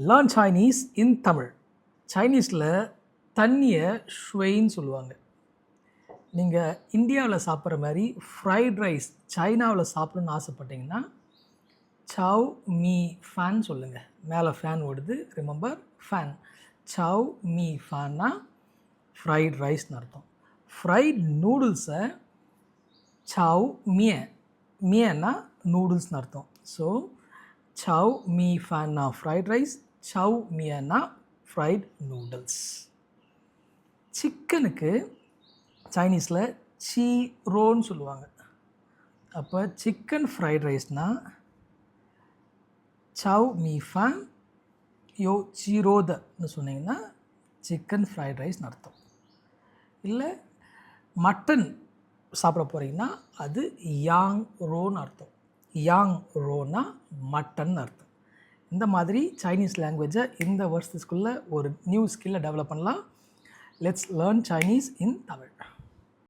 Learn Chinese இன் தமிழ். சைனீஸில் தண்ணியை ஷுவைன்னு சொல்லுவாங்க. நீங்கள் இந்தியாவில் சாப்பிட்ற மாதிரி ஃப்ரைட் ரைஸ் சைனாவில் சாப்பிடணுன்னு ஆசைப்பட்டீங்கன்னா சவ் மீ ஃபேன் சொல்லுங்கள். மேலே ஃபேன் ஓடுது, ரிமெம்பர் ஃபேன். சவ் மீ ஃபேன்னா ஃப்ரைட் ரைஸ்னு அர்த்தம். ஃப்ரைட் நூடுல்ஸை சவ் மியன்னா நூடுல்ஸ்னு அர்த்தம். ஸோ சவ் மீ ஃபேன்னா ஃப்ரைட் ரைஸ், சவ் மியன்னா ஃப்ரைட் நூடுல்ஸ். சிக்கனுக்கு சைனீஸில் சீ ரோன்னு சொல்லுவாங்க. அப்போ சிக்கன் ஃப்ரைட் ரைஸ்னால் சவ் மீ ஃபேன் யோ சீரோதன்னு சொன்னீங்கன்னா சிக்கன் ஃப்ரைட் ரைஸ்னு அர்த்தம். இல்லை மட்டன் சாப்பிட போகிறீங்கன்னா அது யாங் ரோன்னு அர்த்தம். யாங் ரோனா மட்டன் அர்த்தம். இந்த மாதிரி சைனீஸ் லாங்குவேஜை இந்த வருஷத்துக்குள்ளே ஒரு நியூ ஸ்கில்லை டெவலப் பண்ணலாம். Let's learn Chinese in Tamil.